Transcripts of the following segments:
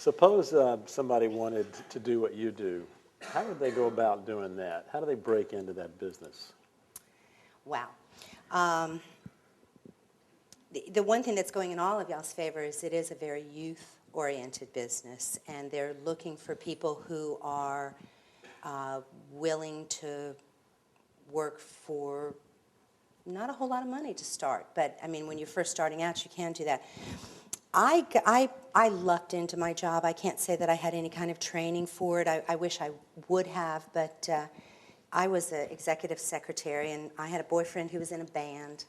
Suppose somebody wanted to do what you do. How would they go about doing that? How do they break into that business? Wow. Um, the one thing that's going in all of y'all's favor is it is a very youth-oriented business, and they're looking for people who are willing to work for not a whole lot of money to start. But, I mean, when you're first starting out, you can do that. I lucked into my job. I can't say that I had any kind of training for it. I wish I would have, but I was an executive secretary, and I had a boyfriend who was in a band,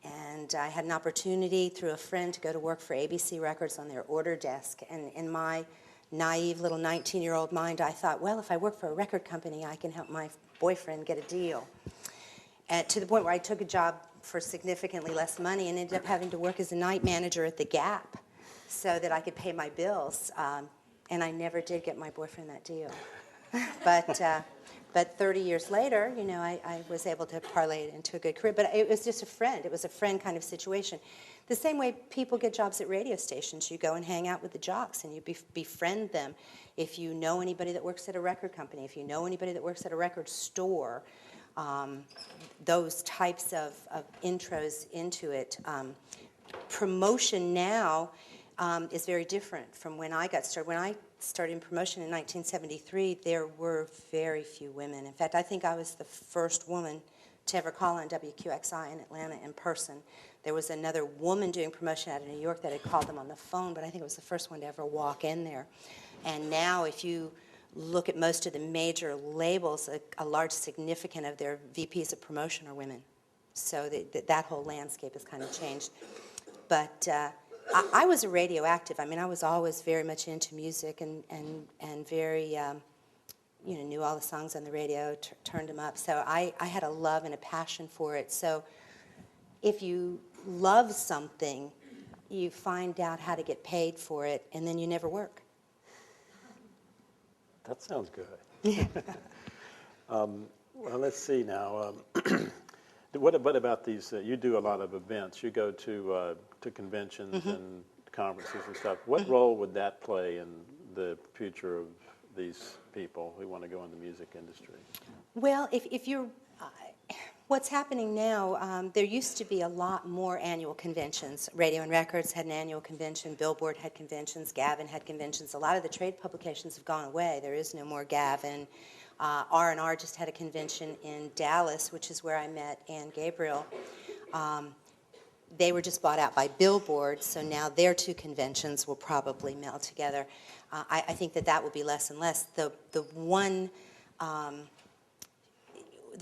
and I had an opportunity through a friend to go to work for ABC Records on their order desk, and in my naive little 19-year-old mind, I thought, well, if I work for a record company, I can help my boyfriend get a deal. And to the point where I took a job for significantly less money and ended up having to work as a night manager at the Gap so that I could pay my bills. And I never did get my boyfriend that deal. But 30 years later, you know, I was able to parlay it into a good career. But it was just a friend. It was a friend kind of situation. The same way people get jobs at radio stations. You go and hang out with the jocks and you befriend them. If you know anybody that works at a record company, if you know anybody that works at a record store, those types of intros into it. Promotion now is very different from when I got started. When I started in promotion in 1973, there were very few women. In fact, I think I was the first woman to ever call on WQXI in Atlanta in person. There was another woman doing promotion out of New York that had called them on the phone, but I think it was the first one to ever walk in there. And now if you look at most of the major labels, a large significant of their VPs of promotion are women. So that whole landscape has kind of changed. But I was a radioactive. I mean, I was always very much into music and very, you know, knew all the songs on the radio, turned them up. So I had a love and a passion for it. So if you love something, you find out how to get paid for it, and then you never work. That sounds good. Well, let's see now. What about these? You do a lot of events. You go to conventions and conferences and stuff. What role would that play in the future of these people who want to go in the music industry? Well, if you're, what's happening now, there used to be a lot more annual conventions. Radio and Records had an annual convention. Billboard had conventions. Gavin had conventions. A lot of the trade publications have gone away. There is no more Gavin. R&R just had a convention in Dallas, which is where I met Ann Gabriel. They were just bought out by Billboard, so now their two conventions will probably meld together. I think that will be less and less. The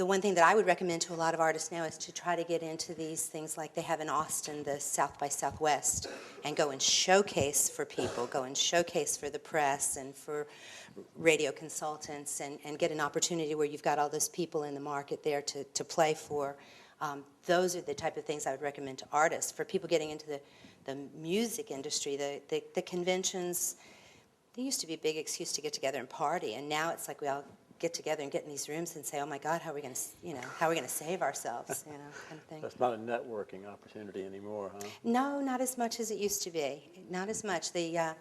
one thing that I would recommend to a lot of artists now is to try to get into these things like they have in Austin, the South by Southwest, and go and showcase for people, go and showcase for the press and for radio consultants, and get an opportunity where you've got all those people in the market there to play for. Those are the type of things I would recommend to artists. For people getting into the music industry, the conventions, they used to be a big excuse to get together and party, and now it's like we all get together and get in these rooms and say, oh my God, how are we going to, how are we going to save ourselves, kind of thing. That's not a networking opportunity anymore, huh? No, not as much as it used to be. Not as much. The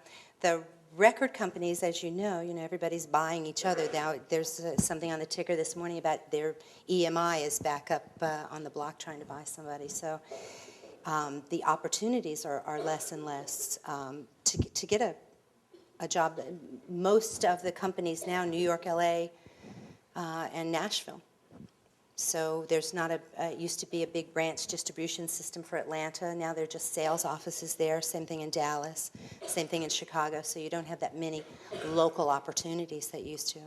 record companies, as you know, everybody's buying each other now. There's something on the ticker this morning about their EMI is back up on the block trying to buy somebody. So the opportunities are less and less to get a job. Most of the companies now, New York, LA, and Nashville. So there's not it used to be a big branch distribution system for Atlanta. Now they're just sales offices there. Same thing in Dallas. Same thing in Chicago. So you don't have that many local opportunities that used to.